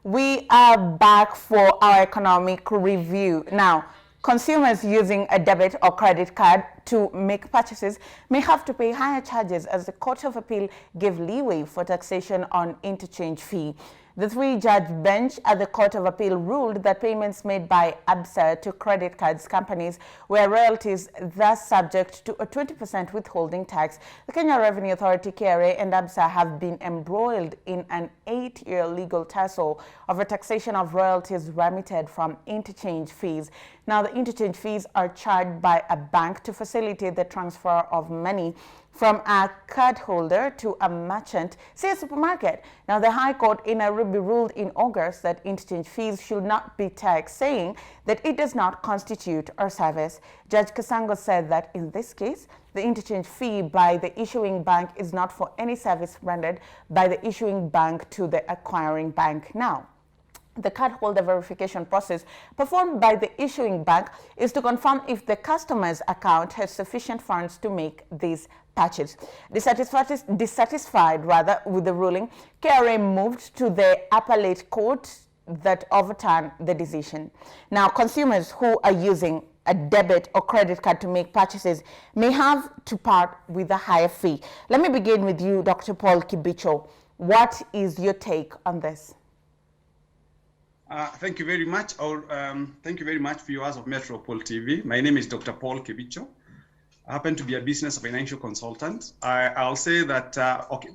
We are back for our economic review. Now, consumers using a debit or credit card to make purchases may have to pay higher charges as the Court of Appeal gave leeway for taxation on interchange fee. The three-judge bench at the Court of Appeal ruled that payments made by ABSA to credit cards companies were royalties, thus subject to a 20% withholding tax. The Kenya Revenue Authority, KRA, and ABSA have been embroiled in an 8-year legal tussle over taxation of royalties remitted from interchange fees. Now, the interchange fees are charged by a bank to facilitate the transfer of money from a cardholder to a merchant, say a supermarket. Now, the High Court in Nairobi ruled in August that interchange fees should not be taxed, saying that it does not constitute a service. Judge Kasango said that in this case, the interchange fee by the issuing bank is not for any service rendered by the issuing bank to the acquiring bank. Now, the cardholder verification process performed by the issuing bank is to confirm if the customer's account has sufficient funds to make this purchase. Dissatisfied with the ruling, KRA moved to the appellate court that overturned the decision. Now, consumers who are using a debit or credit card to make purchases may have to part with a higher fee. Let me begin with you, Dr. Paul Kibicho. What is your take on this? Thank you very much. Thank you very much, viewers of Metropole TV. My name is Dr. Paul Kibicho. I happen to be a business financial consultant. I'll say that,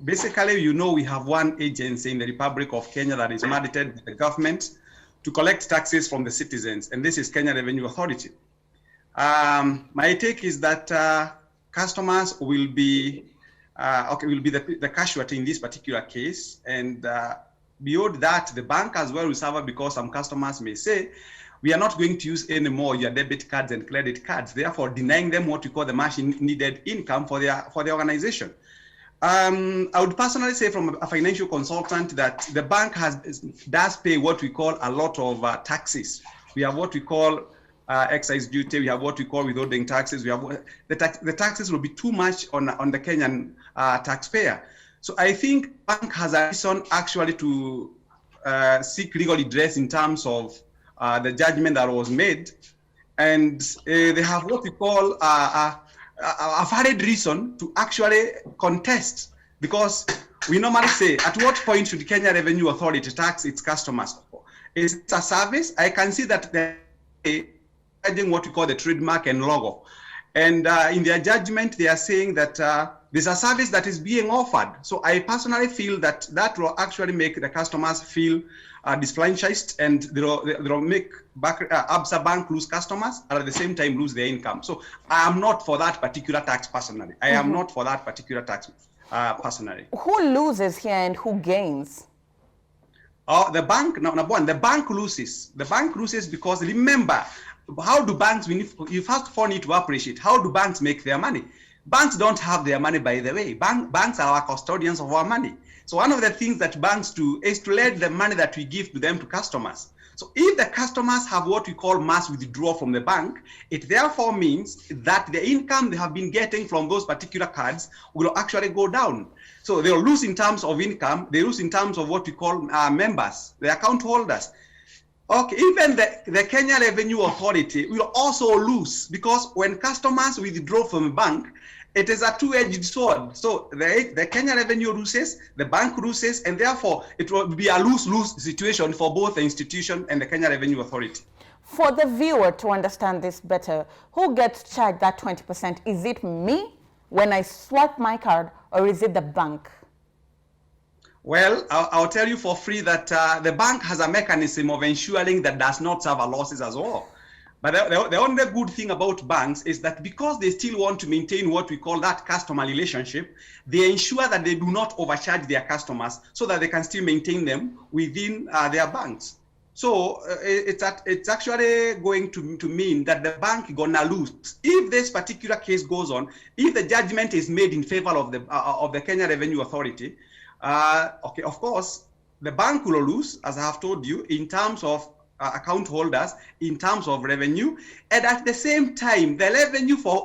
basically, we have one agency in the Republic of Kenya that is mandated by the government to collect taxes from the citizens, and this is Kenya Revenue Authority. My take is that customers will be the casualty in this particular case, and beyond that, the bank as well will suffer, because some customers may say, we are not going to use anymore your debit cards and credit cards, therefore denying them what we call the much needed income for the organization. I would personally say, from a financial consultant, that the bank does pay what we call a lot of taxes. We have what we call excise duty, we have what we call withholding taxes. We have the taxes will be too much on the Kenyan taxpayer. So I think bank has a reason actually to seek legal redress in terms of the judgment that was made, and they have what we call a valid reason to actually contest, because we normally say, at what point should the Kenya Revenue Authority tax its customers? Is it a service? I can see that they're judging what we call the trademark and logo, and in their judgment they are saying that there's a service that is being offered. So I personally feel that that will actually make the customers feel disfranchised, and they'll make ABSA Bank lose customers and at the same time lose their income. So I am not for that particular tax personally. I am not for that particular tax personally. Who loses here and who gains? The bank, number one, the bank loses. The bank loses because, remember, how do banks, you first of all need to appreciate, how do banks make their money? Banks don't have their money, by the way. Banks are our custodians of our money. So one of the things that banks do is to let the money that we give to them to customers. So if the customers have what we call mass withdrawal from the bank, it therefore means that the income they have been getting from those particular cards will actually go down. So they'll lose in terms of income, they lose in terms of what we call members, the account holders. Okay, even the Kenya Revenue Authority will also lose, because when customers withdraw from a bank, it is a two-edged sword. So the Kenya Revenue loses, the bank loses, and therefore it will be a lose-lose situation for both the institution and the Kenya Revenue Authority. For the viewer to understand this better, who gets charged that 20%? Is it me when I swipe my card, or is it the bank? Well, I'll tell you for free that the bank has a mechanism of ensuring that does not suffer losses as well. But the only good thing about banks is that because they still want to maintain what we call that customer relationship, they ensure that they do not overcharge their customers so that they can still maintain them within their banks. So it's actually going to mean that the bank gonna lose if this particular case goes on. If the judgment is made in favor of the Kenya Revenue Authority, okay, of course, the bank will lose, as I have told you, in terms of account holders, in terms of revenue, and at the same time, the revenue for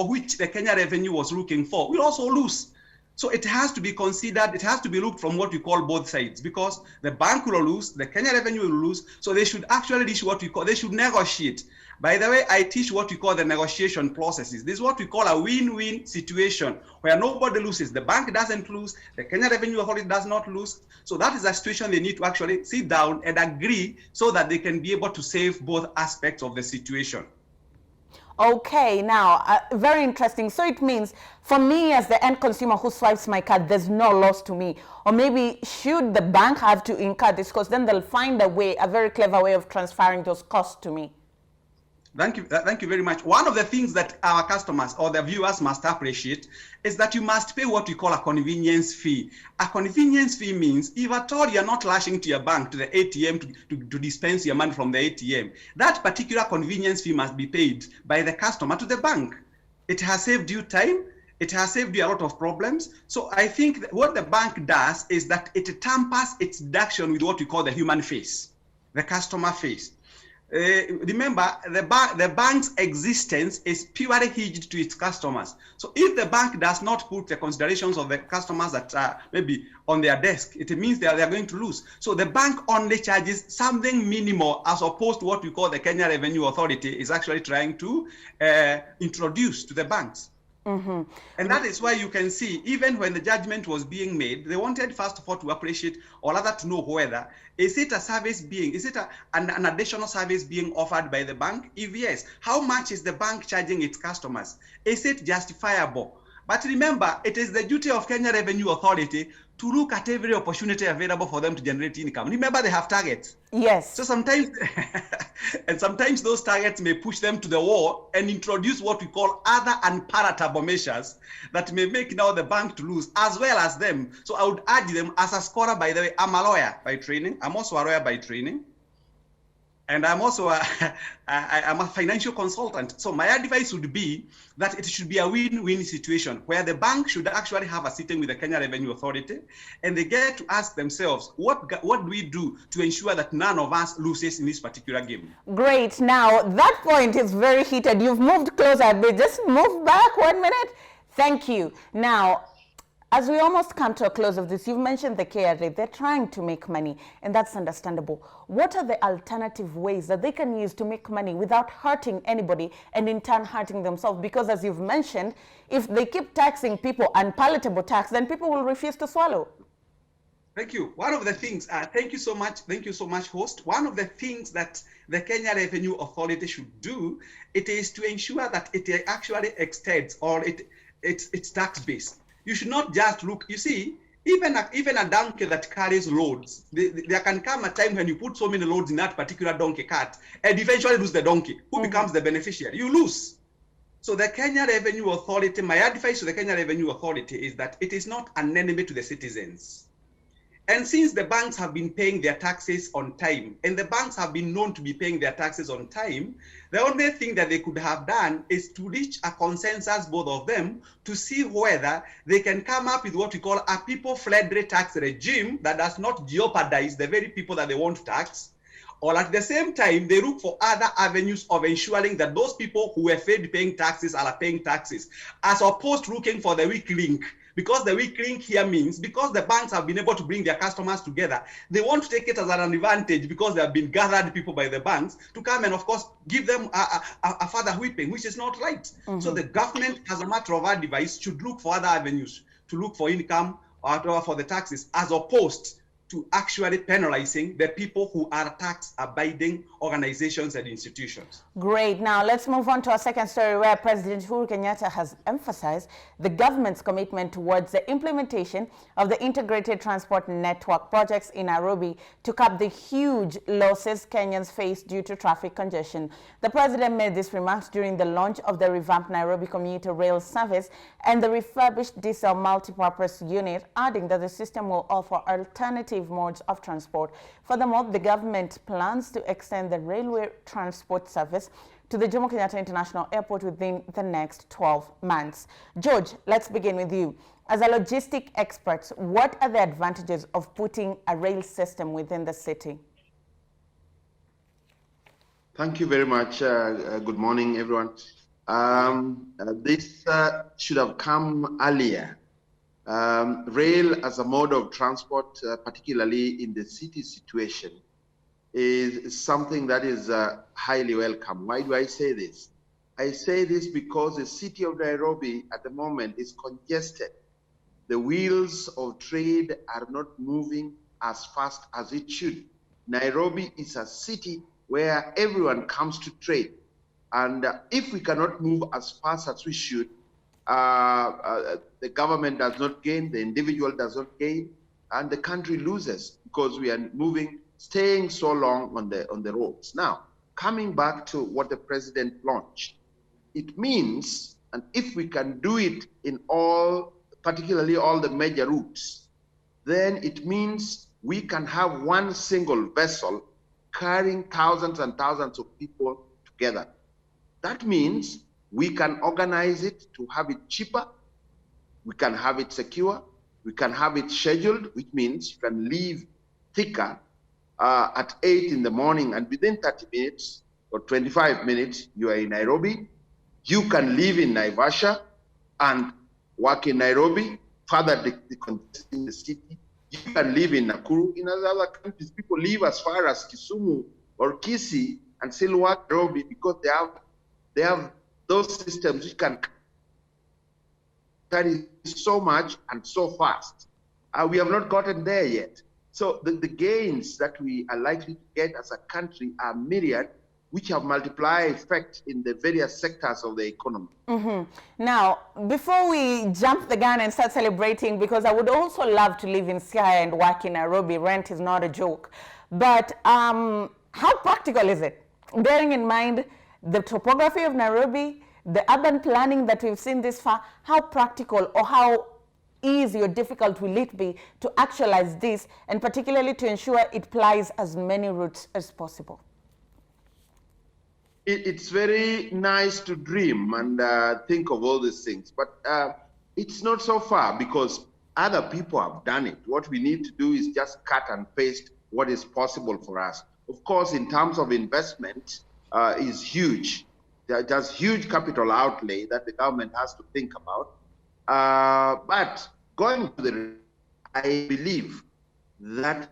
which the Kenya Revenue was looking for will also lose. So it has to be considered, it has to be looked from what we call both sides, because the bank will lose, the Kenya Revenue will lose, so they should actually reach what we call, they should negotiate. By the way, I teach what we call the negotiation processes. This is what we call a win-win situation, where nobody loses. The bank doesn't lose, the Kenya Revenue Authority does not lose. So that is a situation they need to actually sit down and agree so that they can be able to save both aspects of the situation. Okay, now, very interesting. So it means for me as the end consumer who swipes my card, there's no loss to me. Or maybe should the bank have to incur this cost, then they'll find a way, a very clever way of transferring those costs to me. Thank you very much. One of the things that our customers or the viewers must appreciate is that you must pay what we call a convenience fee. A convenience fee means if at all you're not rushing to your bank, to the ATM to dispense your money from the ATM, that particular convenience fee must be paid by the customer to the bank. It has saved you time. It has saved you a lot of problems. So I think that what the bank does is that it tampers its deduction with what we call the human face, the customer face. Remember, the bank's existence is purely hinged to its customers. So if the bank does not put the considerations of the customers that are maybe on their desk, it means they are going to lose. So the bank only charges something minimal, as opposed to what we call the Kenya Revenue Authority is actually trying to introduce to the banks. Mm-hmm. And that is why you can see, even when the judgment was being made, they wanted first of all to appreciate, or rather to know whether, is it a service being, is it an additional service being offered by the bank? If yes, how much is the bank charging its customers? Is it justifiable? But remember, it is the duty of Kenya Revenue Authority to look at every opportunity available for them to generate income. Remember, they have targets. Yes. So sometimes, and sometimes those targets may push them to the wall and introduce what we call other unpalatable measures that may make now the bank to lose as well as them. So I would urge them, as a scholar, by the way, I'm a lawyer by training. I'm also a lawyer by training. And I'm also I'm a financial consultant. So my advice would be that it should be a win-win situation where the bank should actually have a sitting with the Kenya Revenue Authority, and they get to ask themselves, what do we do to ensure that none of us loses in this particular game? Great. Now, that point is very heated. You've moved closer a bit. Just move back 1 minute. Thank you. Now, as we almost come to a close of this, you've mentioned the KRA. They're trying to make money, and that's understandable. What are the alternative ways that they can use to make money without hurting anybody and in turn hurting themselves? Because as you've mentioned, if they keep taxing people unpalatable tax, then people will refuse to swallow. Thank you. One of the things, thank you so much, host. One of the things that the Kenya Revenue Authority should do, it is to ensure that it actually extends or its tax base. You should not just look, you see, even a donkey that carries loads, there can come a time when you put so many loads in that particular donkey cart and eventually lose the donkey. Who becomes the beneficiary? You lose. So the Kenya Revenue Authority, my advice to the Kenya Revenue Authority is that it is not an enemy to the citizens. And since the banks have been paying their taxes on time, and the banks have been known to be paying their taxes on time, the only thing that they could have done is to reach a consensus, both of them, to see whether they can come up with what we call a people-friendly tax regime that does not jeopardize the very people that they want to tax, or at the same time, they look for other avenues of ensuring that those people who were paid paying taxes are paying taxes, as opposed to looking for the weak link. Because the weak link here means, because the banks have been able to bring their customers together, they want to take it as an advantage because they have been gathered people by the banks to come and, of course, give them a further whipping, which is not right. Mm-hmm. So the government, as a matter of advice, should look for other avenues to look for income or for the taxes, as opposed to actually penalizing the people who are tax-abiding organizations and institutions. Great. Now let's move on to our second story, where President Uhuru Kenyatta has emphasized the government's commitment towards the implementation of the integrated transport network projects in Nairobi to cap the huge losses Kenyans face due to traffic congestion. The president made these remarks during the launch of the revamped Nairobi commuter rail service and the refurbished diesel multipurpose unit, adding that the system will offer alternative modes of transport. Furthermore, the government plans to extend the railway transport service to the Jomo Kenyatta International Airport within the next 12 months. George, let's begin with you. As a logistic expert, what are the advantages of putting a rail system within the city? Thank you very much. Good morning, everyone. This should have come earlier. Rail as a mode of transport, particularly in the city situation, is something that is highly welcome. Why do I say this? I say this because the city of Nairobi at the moment is congested. The wheels of trade are not moving as fast as it should. Nairobi is a city where everyone comes to trade. And if we cannot move as fast as we should, the government does not gain, the individual does not gain, and the country loses because we are staying so long on the roads. Now, coming back to what the president launched, it means, and if we can do it in particularly all the major routes, then it means we can have one single vessel carrying thousands and thousands of people together. That means we can organize it to have it cheaper, we can have it secure, we can have it scheduled, which means you can leave thicker at 8 in the morning and within 30 minutes or 25 minutes, you are in Nairobi. You can live in Naivasha and work in Nairobi, further decongesting the city. You can live in Nakuru. In other countries, people live as far as Kisumu or Kisii and still work in Nairobi because they have those systems which can carry so much and so fast. We have not gotten there yet. So the gains that we are likely to get as a country are myriad, which have multiplier effect in the various sectors of the economy. Now, before we jump the gun and start celebrating, because I would also love to live in Siaya and work in Nairobi, rent is not a joke. But how practical is it? Bearing in mind the topography of Nairobi, the urban planning that we've seen this far, how practical or how easy or difficult will it be to actualize this, and particularly to ensure it plies as many routes as possible? It's very nice to dream and think of all these things, but it's not so far because other people have done it. What we need to do is just cut and paste what is possible for us. Of course, in terms of investment, is huge. There's huge capital outlay that the government has to think about. But going to I believe that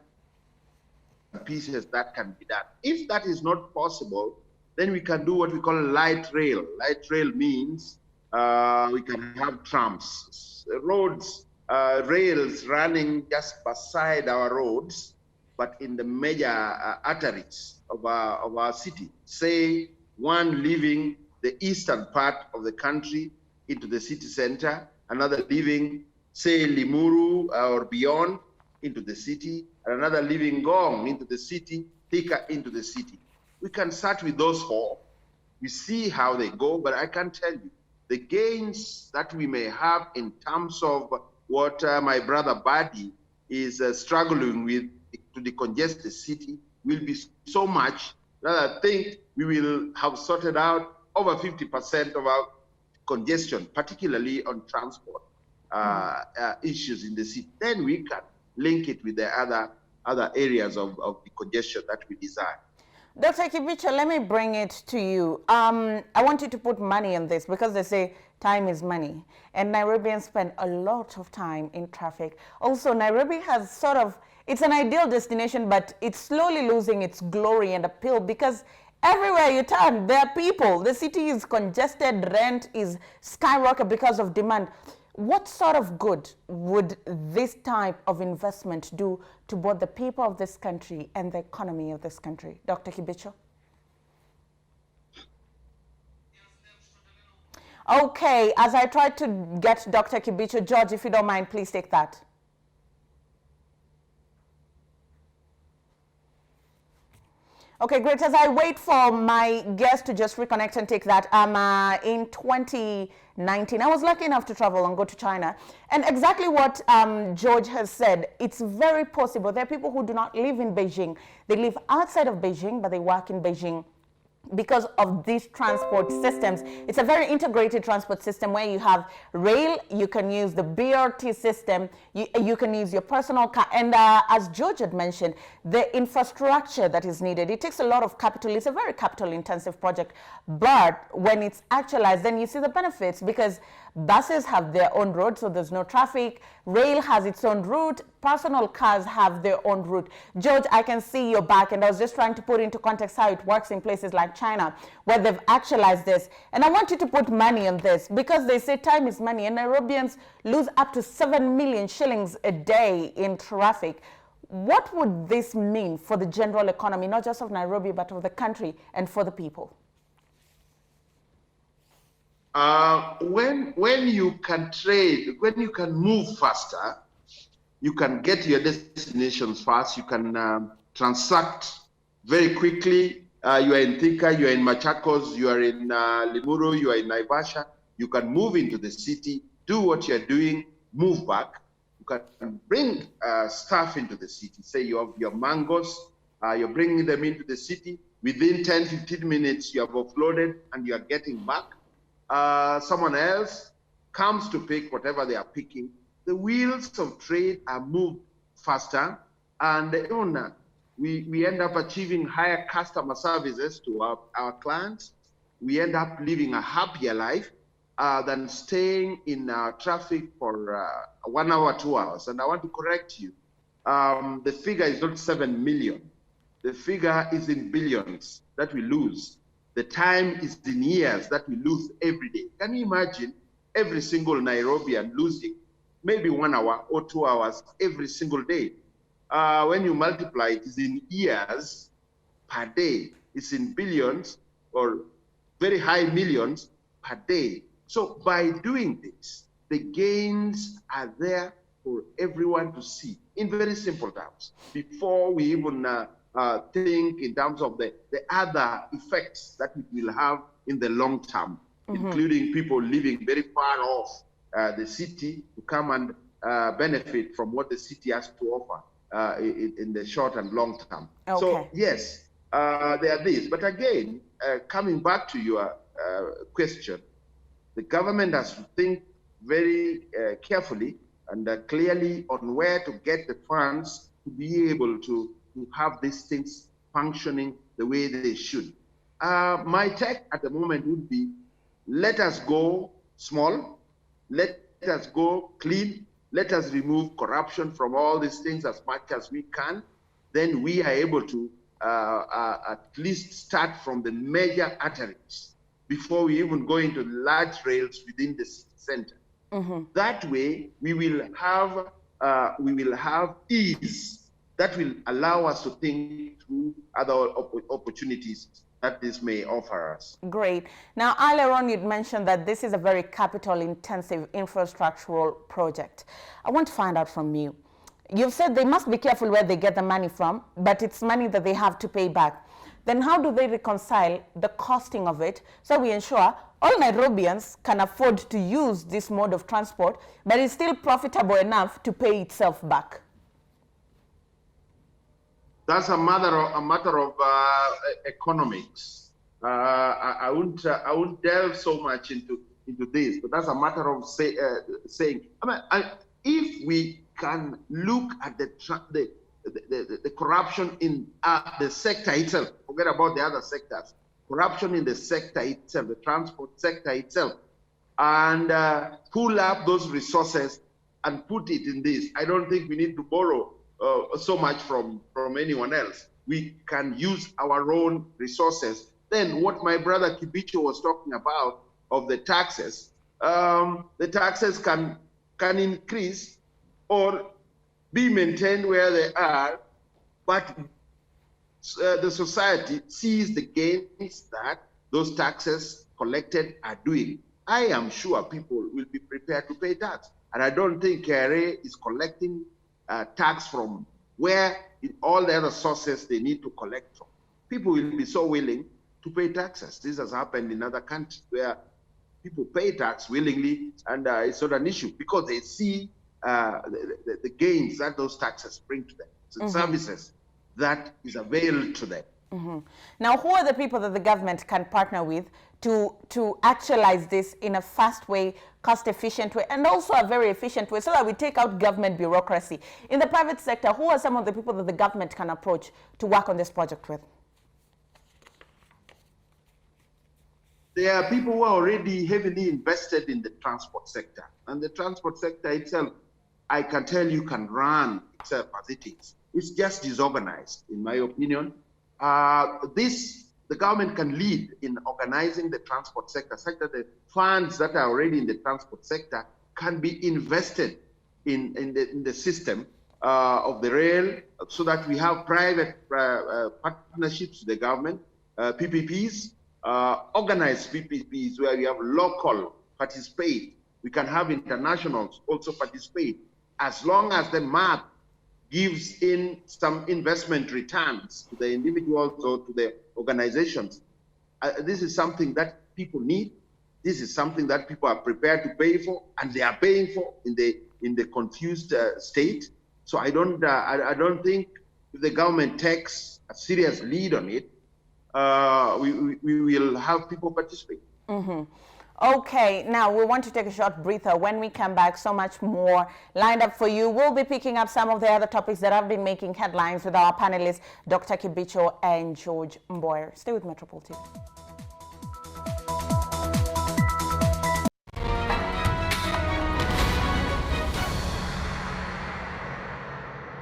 pieces that can be done. If that is not possible, then we can do what we call light rail. Light rail means we can have trams, roads, rails running just beside our roads, but in the major arteries of our city. Say one leaving the eastern part of the country into the city center, another leaving, say, Limuru or beyond into the city, and another leaving Gong into the city, Thika into the city. We can start with those four. We see how they go, but I can tell you, the gains that we may have in terms of what my brother Badi is struggling with to decongest the city will be so much that I think we will have sorted out over 50% of our congestion, particularly on transport issues in the city. Then we can link it with the other areas of the congestion that we desire. Dr. Kibicho, let me bring it to you. I want you to put money on this because they say time is money. And Nairobians spend a lot of time in traffic. Also, Nairobi has sort of, it's an ideal destination, but it's slowly losing its glory and appeal because everywhere you turn, there are people. The city is congested, rent is skyrocketing because of demand. What sort of good would this type of investment do to both the people of this country and the economy of this country? Dr. Kibicho? Okay, as I try to get Dr. Kibicho, George, if you don't mind, please take that. Okay, great. As I wait for my guest to just reconnect and take that, in 2019, I was lucky enough to travel and go to China. And exactly what George has said, it's very possible. There are people who do not live in Beijing. They live outside of Beijing, but they work in Beijing. Because of these transport systems, it's a very integrated transport system where you have rail, you can use the BRT system, you can use your personal car, and as George had mentioned, the infrastructure that is needed, it takes a lot of capital. It's a very capital intensive project, but when it's actualized, then you see the benefits because Buses have their own route, so there's no traffic. Rail has its own route. Personal cars have their own route. George, I can see your back, and I was just trying to put into context how it works in places like China, where they've actualized this. And I want you to put money on this, because they say time is money, and Nairobians lose up to 7 million shillings a day in traffic. What would this mean for the general economy, not just of Nairobi, but of the country and for the people? When you can trade, when you can move faster, you can get to your destinations fast. You can transact very quickly. You are in Thika, you are in Machakos, you are in Limuru, you are in Naivasha. You can move into the city, do what you're doing, move back. You can bring stuff into the city. Say you have your mangoes, you're bringing them into the city. Within 10, 15 minutes, you have offloaded and you are getting back. Someone else comes to pick whatever they are picking. The wheels of trade are moved faster, and we end up achieving higher customer services to our clients. We end up living a happier life than staying in traffic for 1 hour, 2 hours. And I want to correct you. The figure is not 7 million. The figure is in billions that we lose. The time is in years that we lose every day. Can you imagine every single Nairobian losing maybe 1 hour or 2 hours every single day? When you multiply it, it's in years per day. It's in billions or very high millions per day. So by doing this, the gains are there for everyone to see in very simple terms. Before we even think in terms of the other effects that it will have in the long term, including people living very far off the city to come and benefit from what the city has to offer in the short and long term. Okay. So yes, there are these. But again, coming back to your question, the government has to think very carefully and clearly on where to get the funds to be able to have these things functioning the way they should. My take at the moment would be, let us go small, let us go clean, let us remove corruption from all these things as much as we can. Then we are able to at least start from the major arteries before we even go into large rails within the city center. That way, we will have ease that will allow us to think through other opportunities that this may offer us. Great. Now, earlier on, you'd mentioned that this is a very capital-intensive infrastructural project. I want to find out from you. You've said they must be careful where they get the money from, but it's money that they have to pay back. Then how do they reconcile the costing of it so we ensure all Nairobians can afford to use this mode of transport, but it's still profitable enough to pay itself back? That's a matter of economics. I won't delve so much into this, but that's a matter of saying. If we can look at the corruption in the sector itself, forget about the other sectors. Corruption in the sector itself, the transport sector itself, and pull up those resources and put it in this. I don't think we need to borrow so much from anyone else. We can use our own resources. Then what my brother Kibicho was talking about of the taxes can increase or be maintained where they are, but the society sees the gains that those taxes collected are doing. I am sure people will be prepared to pay tax. And I don't think KRA is collecting tax from where all the other sources they need to collect from. People will be so willing to pay taxes. This has happened in other countries where people pay tax willingly, and it's not an issue because they see the gains that those taxes bring to them, the services that is availed to them. Now, who are the people that the government can partner with to actualize this in a fast way, cost-efficient way, and also a very efficient way, so that we take out government bureaucracy? In the private sector, who are some of the people that the government can approach to work on this project with? there are people who are already heavily invested in the transport sector. And the transport sector itself, I can tell you, can run itself as it is. It's just disorganized, in my opinion. The government can lead in organizing the transport sector such that the funds that are already in the transport sector can be invested in the system of the rail, so that we have private partnerships with the government, PPPs, organized PPPs where we have local participate. We can have internationals also participate, as long as the math gives in some investment returns to the individuals or to the organizations. This is something that people need. This is something that people are prepared to pay for, and they are paying for in the confused state. So I don't think if the government takes a serious lead on it, we will have people participate. Mm-hmm. Okay, now we want to take a short breather. When we come back, so much more lined up for you. We'll be picking up some of the other topics that have been making headlines with our panelists, Dr. Kibicho and George Mboyer. Stay with Metropole TV.